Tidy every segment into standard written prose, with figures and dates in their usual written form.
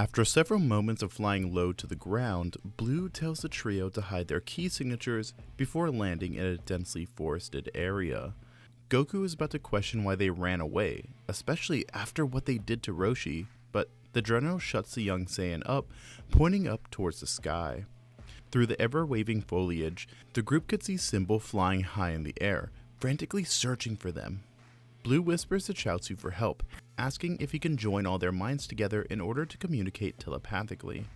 After several moments of flying low to the ground, Blue tells the trio to hide their key signatures before landing in a densely forested area. Goku is about to question why they ran away, especially after what they did to Roshi, but the general shuts the young Saiyan up, pointing up towards the sky. Through the ever-waving foliage, the group could see Symbol flying high in the air, frantically searching for them. Blue whispers to Chaozu for help, asking if he can join all their minds together in order to communicate telepathically.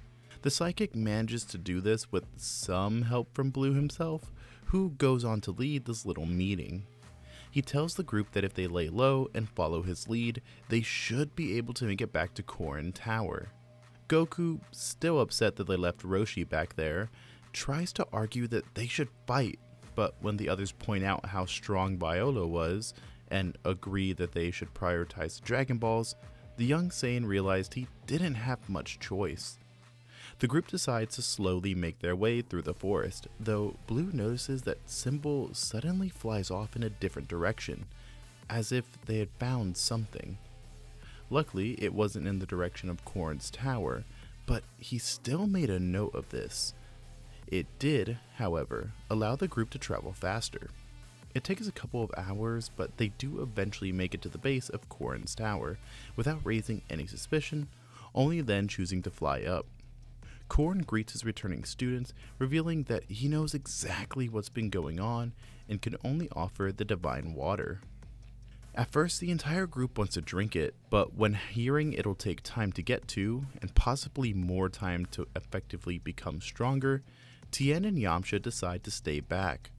The psychic manages to do this with some help from Blue himself, who goes on to lead this little meeting. He tells the group that if they lay low and follow his lead, they should be able to make it back to Korin Tower. Goku, still upset that they left Roshi back there, tries to argue that they should fight, but when the others point out how strong Viola was, and agree that they should prioritize the Dragon Balls, the young Saiyan realized he didn't have much choice. The group decides to slowly make their way through the forest, though Blue notices that Symbol suddenly flies off in a different direction, as if they had found something. Luckily, it wasn't in the direction of Korin's tower, but he still made a note of this. It did, however, allow the group to travel faster. It takes a couple of hours, but they do eventually make it to the base of Korin's tower, without raising any suspicion, only then choosing to fly up. Korin greets his returning students, revealing that he knows exactly what's been going on and can only offer the divine water. At first, the entire group wants to drink it, but when hearing it'll take time to get to, and possibly more time to effectively become stronger, Tien and Yamcha decide to stay back.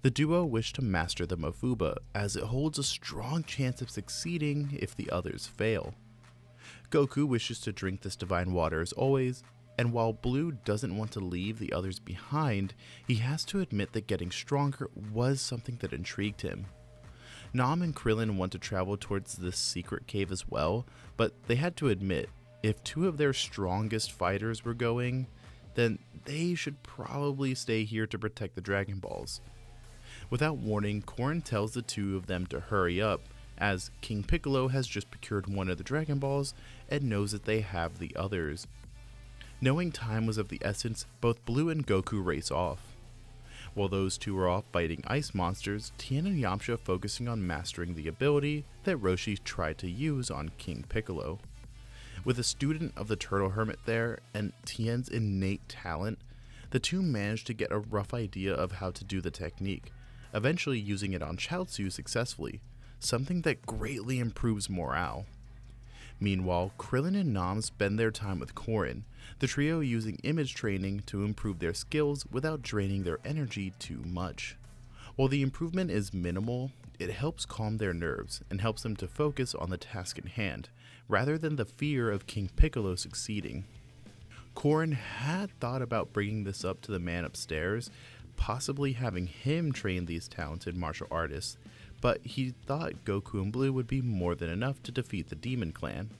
The duo wish to master the Mofuba, as it holds a strong chance of succeeding if the others fail. Goku wishes to drink this divine water as always, and while Blue doesn't want to leave the others behind, he has to admit that getting stronger was something that intrigued him. Nam and Krillin want to travel towards this secret cave as well, but they had to admit, if two of their strongest fighters were going, then they should probably stay here to protect the Dragon Balls. Without warning, Korin tells the two of them to hurry up, as King Piccolo has just procured one of the Dragon Balls and knows that they have the others. Knowing time was of the essence, both Blue and Goku race off. While those two are off fighting ice monsters, Tien and Yamcha focusing on mastering the ability that Roshi tried to use on King Piccolo. With a student of the Turtle Hermit there, and Tien's innate talent, the two managed to get a rough idea of how to do the technique, eventually using it on Chaozu successfully, something that greatly improves morale. Meanwhile, Krillin and Nam spend their time with Korin, the trio using image training to improve their skills without draining their energy too much. While the improvement is minimal, it helps calm their nerves and helps them to focus on the task in hand, rather than the fear of King Piccolo succeeding. Korin had thought about bringing this up to the man upstairs, possibly having him train these talented martial artists, but he thought Goku and Blue would be more than enough to defeat the Demon Clan.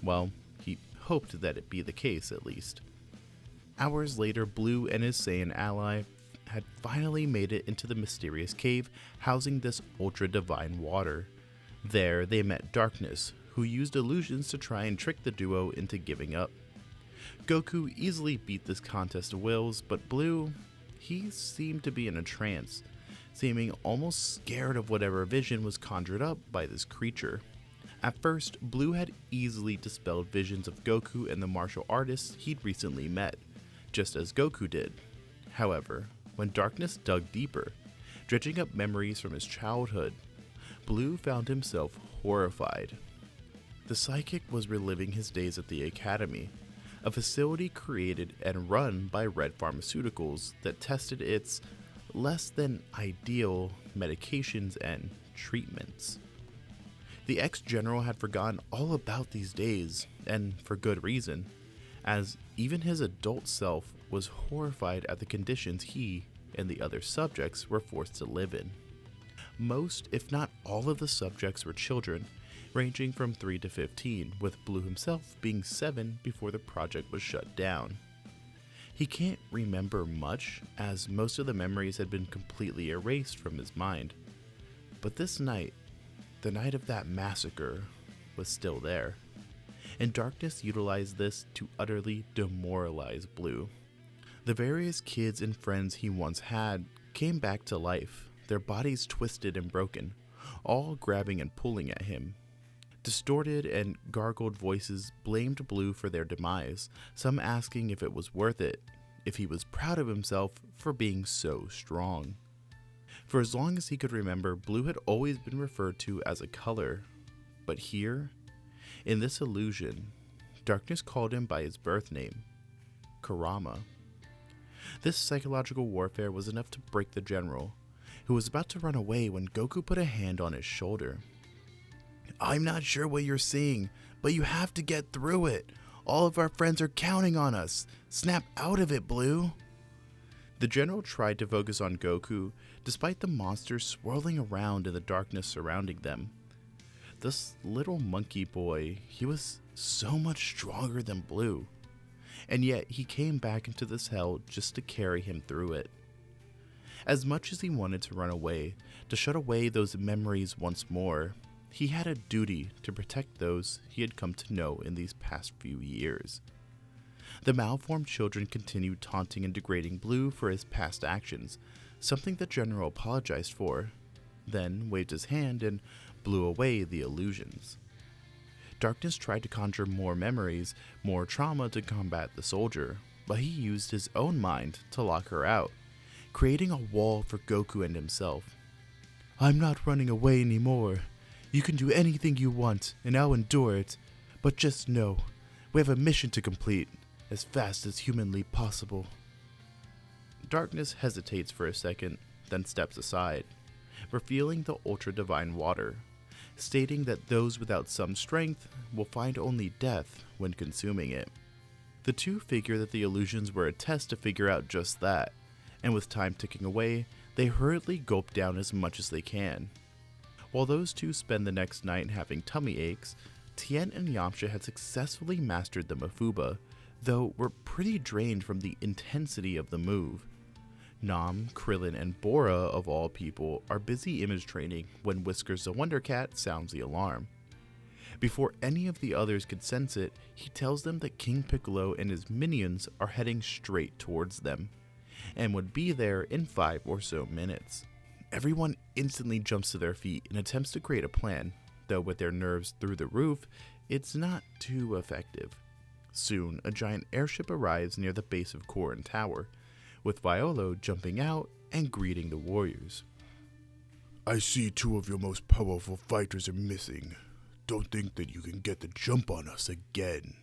Well, he hoped that it be the case at least. Hours later, Blue and his Saiyan ally had finally made it into the mysterious cave housing this ultra-divine water. There, they met Darkness, who used illusions to try and trick the duo into giving up. Goku easily beat this contest of wills, but Blue, he seemed to be in a trance, seeming almost scared of whatever vision was conjured up by this creature. At first, Blue had easily dispelled visions of Goku and the martial artists he'd recently met, just as Goku did. However, when Darkness dug deeper, dredging up memories from his childhood, Blue found himself horrified. The psychic was reliving his days at the Academy, a facility created and run by Red Pharmaceuticals that tested its less than ideal medications and treatments. The ex-general had forgotten all about these days, and for good reason, as even his adult self was horrified at the conditions he and the other subjects were forced to live in. Most, if not all of the subjects were children, ranging from 3 to 15, with Blue himself being 7 before the project was shut down. He can't remember much, as most of the memories had been completely erased from his mind. But this night, the night of that massacre, was still there. and Darkness utilized this to utterly demoralize Blue. The various kids and friends he once had came back to life, their bodies twisted and broken, all grabbing and pulling at him. Distorted and gargled voices blamed Blue for their demise, some asking if it was worth it, if he was proud of himself for being so strong. For as long as he could remember, Blue had always been referred to as a color, but here, in this illusion, Darkness called him by his birth name, Kurama. This psychological warfare was enough to break the general, who was about to run away when Goku put a hand on his shoulder. "I'm not sure what you're seeing, but you have to get through it. All of our friends are counting on us. Snap out of it, Blue." The general tried to focus on Goku, despite the monsters swirling around in the darkness surrounding them. This little monkey boy, he was so much stronger than Blue, and yet he came back into this hell just to carry him through it. As much as he wanted to run away, to shut away those memories once more, he had a duty to protect those he had come to know in these past few years. The malformed children continued taunting and degrading Blue for his past actions, something the general apologized for, then waved his hand and blew away the illusions. Darkness tried to conjure more memories, more trauma to combat the soldier, but he used his own mind to lock her out, creating a wall for Goku and himself. "I'm not running away anymore. You can do anything you want, and I'll endure it, but just know, we have a mission to complete, as fast as humanly possible." Darkness hesitates for a second, then steps aside, revealing the ultra-divine water, stating that those without some strength will find only death when consuming it. The two figure that the illusions were a test to figure out just that, and with time ticking away, they hurriedly gulp down as much as they can. While those two spend the next night having tummy aches, Tien and Yamcha had successfully mastered the Mafuba, though were pretty drained from the intensity of the move. Nam, Krillin, and Bora, of all people, are busy image training when Whiskers the Wonder Cat sounds the alarm. Before any of the others could sense it, he tells them that King Piccolo and his minions are heading straight towards them, and would be there in 5 or so minutes. Everyone instantly jumps to their feet and attempts to create a plan, though with their nerves through the roof, it's not too effective. Soon, a giant airship arrives near the base of Korin Tower, with Violo jumping out and greeting the warriors. "I see 2 of your most powerful fighters are missing. Don't think that you can get the jump on us again."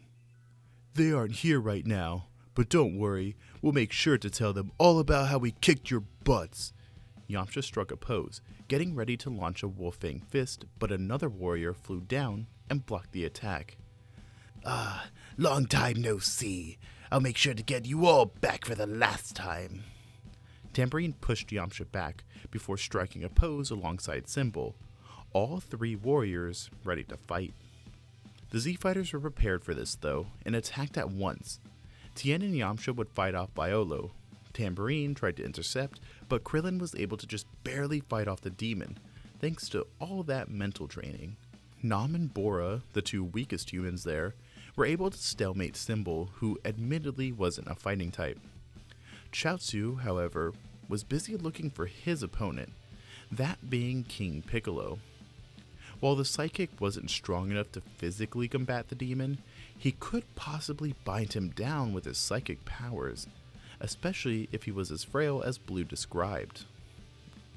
"They aren't here right now, but don't worry, we'll make sure to tell them all about how we kicked your butts." Yamcha struck a pose, getting ready to launch a Wolfang fist, but another warrior flew down and blocked the attack. "Ah, long time no see. I'll make sure to get you all back for the last time." Tambourine pushed Yamcha back before striking a pose alongside Symbol, all 3 warriors ready to fight. The Z-Fighters were prepared for this though, and attacked at once. Tien and Yamcha would fight off Violo. Tambourine tried to intercept, but Krillin was able to just barely fight off the demon, thanks to all that mental training. Nam and Bora, the 2 weakest humans there, were able to stalemate Symbol, who admittedly wasn't a fighting type. Chaozu, however, was busy looking for his opponent, that being King Piccolo. While the psychic wasn't strong enough to physically combat the demon, he could possibly bind him down with his psychic powers, especially if he was as frail as Blue described.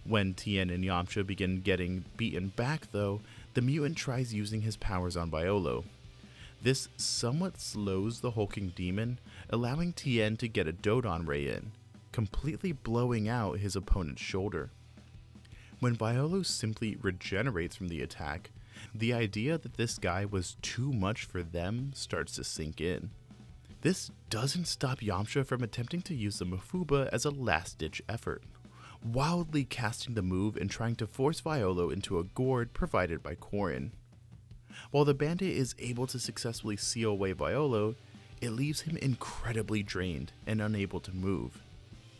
When Tien and Yamcha begin getting beaten back though, the mutant tries using his powers on Violo. This somewhat slows the hulking demon, allowing Tien to get a Dodon Ray in, completely blowing out his opponent's shoulder. When Violo simply regenerates from the attack, the idea that this guy was too much for them starts to sink in. This doesn't stop Yamcha from attempting to use the Mafuba as a last-ditch effort, wildly casting the move and trying to force Violo into a gourd provided by Korin. While the bandit is able to successfully seal away Violo, it leaves him incredibly drained and unable to move.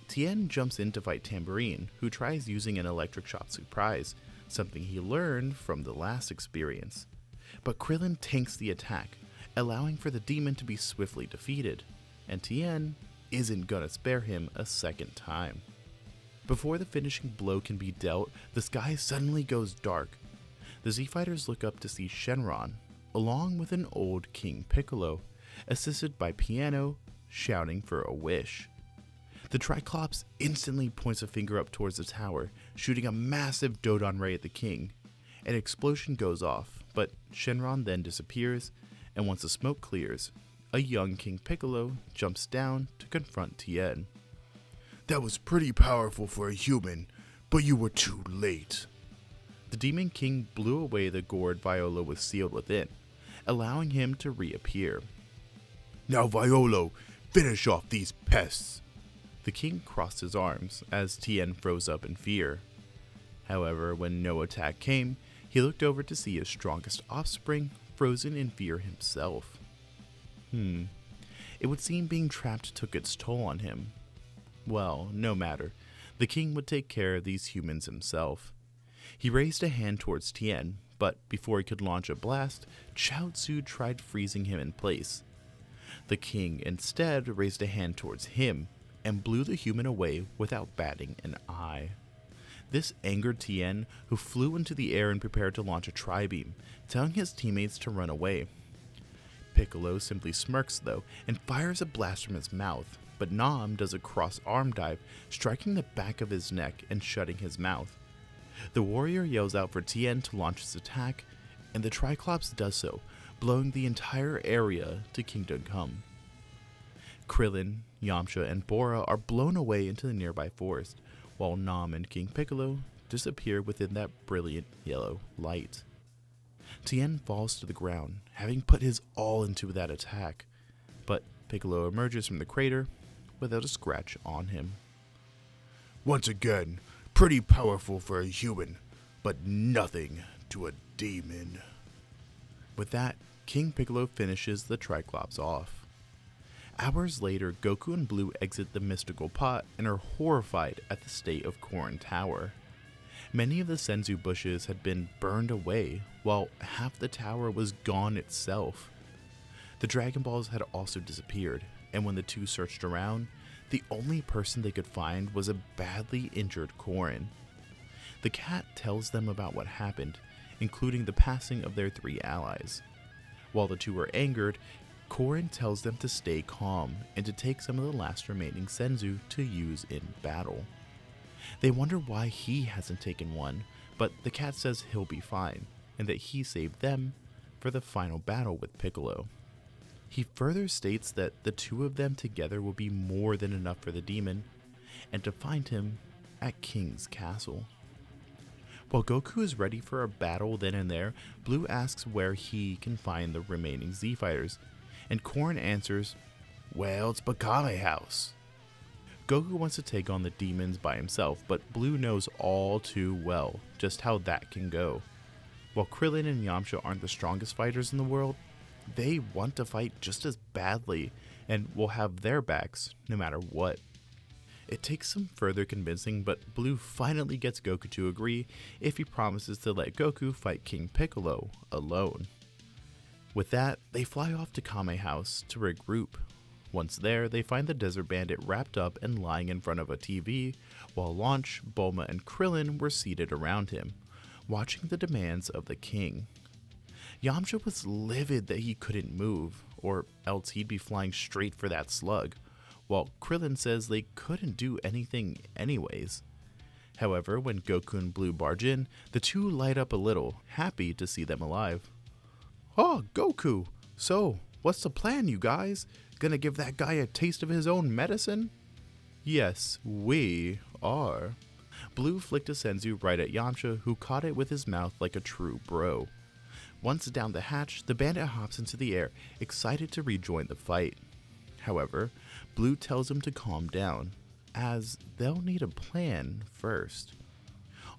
Tien jumps in to fight Tambourine, who tries using an electric shock surprise, something he learned from the last experience. But Krillin tanks the attack, allowing for the demon to be swiftly defeated, and Tien isn't gonna spare him a second time. Before the finishing blow can be dealt, the sky suddenly goes dark. The Z-Fighters look up to see Shenron, along with an old King Piccolo, assisted by Piano, shouting for a wish. The Triclops instantly points a finger up towards the tower, shooting a massive Dodon ray at the king. An explosion goes off, but Shenron then disappears, and once the smoke clears, a young King Piccolo jumps down to confront Tien. That was pretty powerful for a human, but you were too late. The Demon King blew away the gourd Viola was sealed within, allowing him to reappear. Now Violo, finish off these pests. The king crossed his arms as Tien froze up in fear. However, when no attack came, he looked over to see his strongest offspring frozen in fear himself. It would seem being trapped took its toll on him. Well, no matter. The king would take care of these humans himself. He raised a hand towards Tien, but before he could launch a blast, Chaozu tried freezing him in place. The king instead raised a hand towards him and blew the human away without batting an eye. This angered Tien, who flew into the air and prepared to launch a tri-beam, telling his teammates to run away. Piccolo simply smirks though and fires a blast from his mouth, but Nam does a cross-arm dive, striking the back of his neck and shutting his mouth. The warrior yells out for Tien to launch his attack, and the Triclops does so, blowing the entire area to Kingdom Come. Krillin, Yamcha, and Bora are blown away into the nearby forest, while Nam and King Piccolo disappear within that brilliant yellow light. Tien falls to the ground, having put his all into that attack, but Piccolo emerges from the crater without a scratch on him. Once again, pretty powerful for a human, but nothing to a demon. With that, King Piccolo finishes the Triclops off. Hours later, Goku and Blue exit the mystical pot and are horrified at the state of Korin Tower. Many of the Senzu bushes had been burned away, while half the tower was gone itself. The Dragon Balls had also disappeared, and when the two searched around, the only person they could find was a badly injured Korin. The cat tells them about what happened, including the passing of their 3 allies. While the two are angered, Korin tells them to stay calm and to take some of the last remaining Senzu to use in battle. They wonder why he hasn't taken one, but the cat says he'll be fine, and that he saved them for the final battle with Piccolo. He further states that the two of them together will be more than enough for the demon, and to find him at King's Castle. While Goku is ready for a battle then and there, Blue asks where he can find the remaining Z-Fighters, and Korin answers, "Well, it's Bakame House." Goku wants to take on the demons by himself, but Blue knows all too well just how that can go. While Krillin and Yamcha aren't the strongest fighters in the world, they want to fight just as badly and will have their backs no matter what. It takes some further convincing, but Blue finally gets Goku to agree if he promises to let Goku fight King Piccolo alone. With that, they fly off to Kame House to regroup. Once there, they find the Desert Bandit wrapped up and lying in front of a TV, while Launch, Bulma, and Krillin were seated around him, watching the demands of the king. Yamcha was livid that he couldn't move, or else he'd be flying straight for that slug, while Krillin says they couldn't do anything anyways. However, when Goku and Blue barge in, the two light up a little, happy to see them alive. "Oh, Goku! So, what's the plan, you guys? Gonna give that guy a taste of his own medicine?" "Yes, we are." Blue flicked a Senzu right at Yamcha, who caught it with his mouth like a true bro. Once down the hatch, the bandit hops into the air, excited to rejoin the fight. However, Blue tells him to calm down, as they'll need a plan first.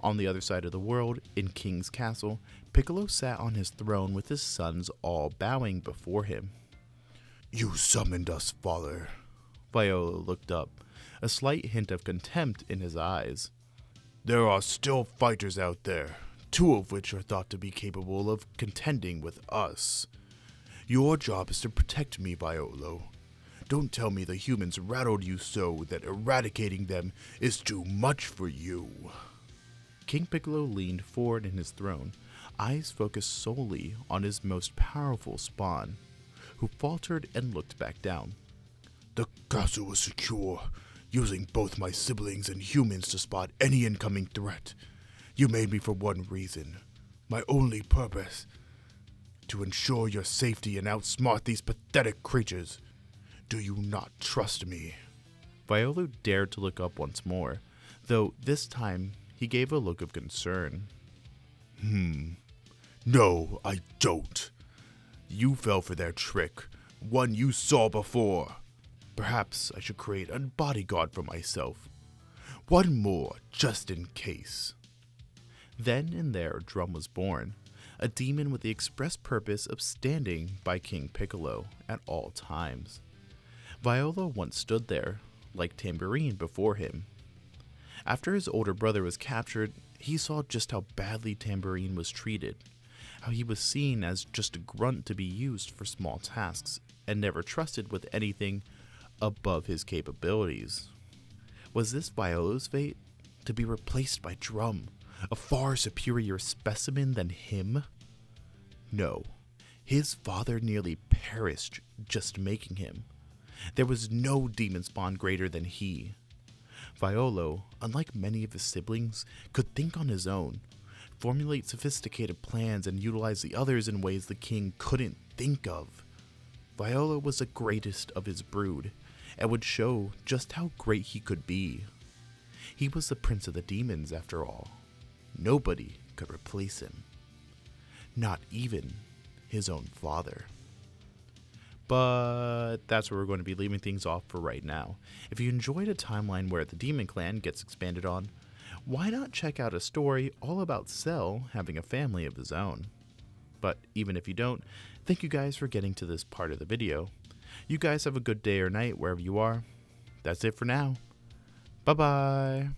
On the other side of the world, in King's Castle, Piccolo sat on his throne with his sons all bowing before him. "You summoned us, father." Viola looked up, a slight hint of contempt in his eyes. "There are still fighters out there, 2 of which are thought to be capable of contending with us. Your job is to protect me, Violo. Don't tell me the humans rattled you so that eradicating them is too much for you. King Piccolo leaned forward in his throne, eyes focused solely on his most powerful spawn, who faltered and looked back down. The castle was secure, using both my siblings and humans to spot any incoming threat. You made me for one reason, my only purpose, to ensure your safety and outsmart these pathetic creatures. Do you not trust me? Violo dared to look up once more, though this time he gave a look of concern. No, I don't. You fell for their trick, one you saw before. Perhaps I should create a bodyguard for myself. One more, just in case. Then and there Drum was born, a demon with the express purpose of standing by King Piccolo at all times. Violo once stood there, like Tambourine before him. After his older brother was captured, he saw just how badly Tambourine was treated, how he was seen as just a grunt to be used for small tasks, and never trusted with anything above his capabilities. Was this Violo's fate? To be replaced by Drum, a far superior specimen than him? No, his father nearly perished just making him. There was no demon spawn greater than he. Violo, unlike many of his siblings, could think on his own, formulate sophisticated plans, and utilize the others in ways the king couldn't think of. Violo was the greatest of his brood, and would show just how great he could be. He was the prince of the demons, after all. Nobody could replace him. Not even his own father. But that's where we're going to be leaving things off for right now. If you enjoyed a timeline where the Demon Clan gets expanded on, why not check out a story all about Cell having a family of his own? But even if you don't, thank you guys for getting to this part of the video. You guys have a good day or night wherever you are. That's it for now. Bye-bye.